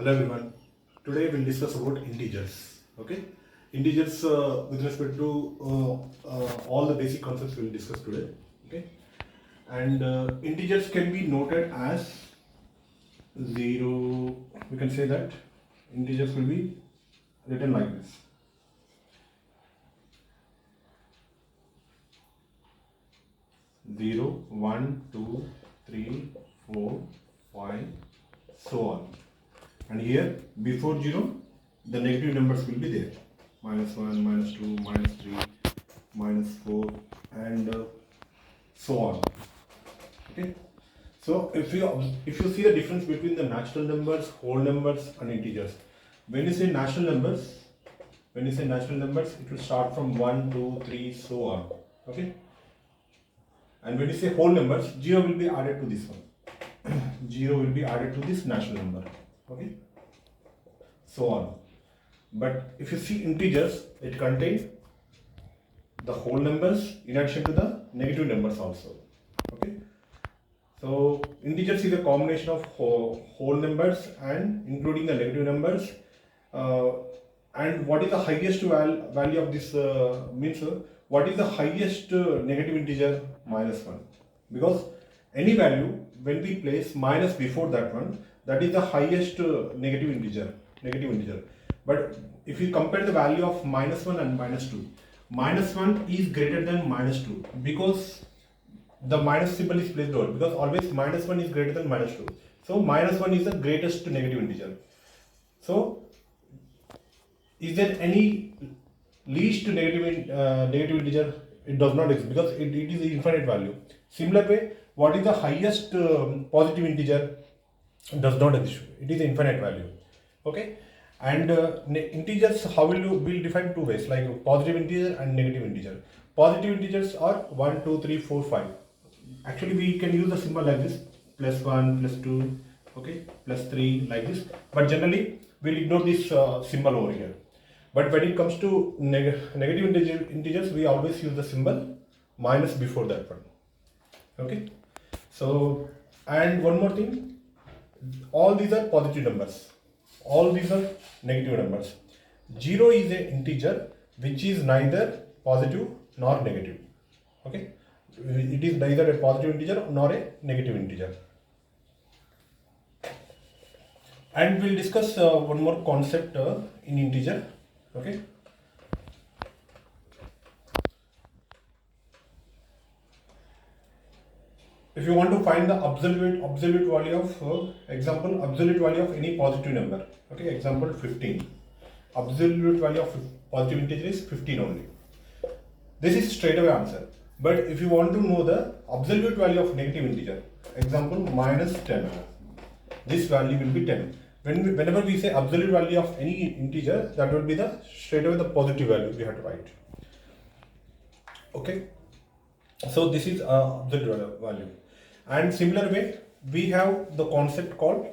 Hello everyone. Today we'll discuss about integers. Okay, integers with respect to all the basic concepts we'll discuss today. Okay, and integers can be noted as 0. We can say that integers will be written like this. 0, 1, 2, 3, 4, 5, so on. And here before 0 the negative numbers will be there, -1, -2, -3, -4 and so on. Okay, so if you see the difference between the natural numbers, whole numbers and integers, when you say natural numbers, it will start from 1, 2, 3, so on. Okay, and when you say whole numbers, 0 will be added to this one. 0 will be added to this natural number. Okay, so on. But if you see integers, it contains the whole numbers in addition to the negative numbers also. Okay, so integers is a combination of whole numbers and including the negative numbers. And what is the highest value of this means what is the highest negative integer? -1, because any value when we place minus before that one, that is the highest negative integer. But if you compare the value of -1 and -2, -1 is greater than -2 because the minus symbol is placed over, because always -1 is greater than -2. So -1 is the greatest negative integer. So is there any least negative integer? It does not exist because it is the infinite value. Similar way, what is the highest positive integer? Does not exist. It is the infinite value. Okay, and integers, how we'll define two ways, like positive integer and negative integer. Positive integers are 1, 2, 3, 4, 5. Actually, we can use the symbol like this: +1, +2, okay, +3, like this. But generally, we'll ignore this symbol over here. But when it comes to negative integers, we always use the symbol minus before that one. Okay, so and one more thing, all these are positive numbers, all these are negative numbers. 0 is an integer which is neither positive nor negative. Okay, it is neither a positive integer nor a negative integer. And we'll discuss one more concept in integer. Okay, if you want to find the absolute value of absolute value of any positive number, okay, example 15, absolute value of positive integer is 15 only. This is straight away answer. But if you want to know the absolute value of negative integer, example -10, this value will be 10. Whenever we say absolute value of any integer, that will be the straight away the positive value we have to write. Okay, so this is absolute value. And similar way, we have the concept called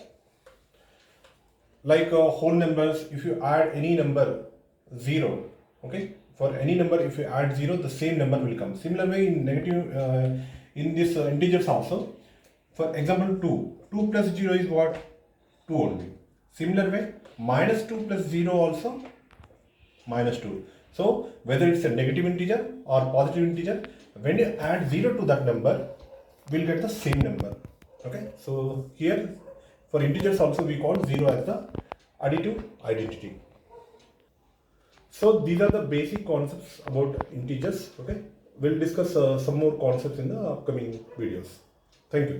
like whole numbers. If you add any number 0, okay, for any number if you add 0, the same number will come. Similar way in negative in this integers also. For example 2 plus 0 is what? 2 only. Similar way, -2 plus 0 also -2. So whether it's a negative integer or positive integer, when you add 0 to that number, we'll get the same number. Okay, so here for integers also we call 0 as the additive identity. So these are the basic concepts about integers. Okay, we'll discuss some more concepts in the upcoming videos. Thank you.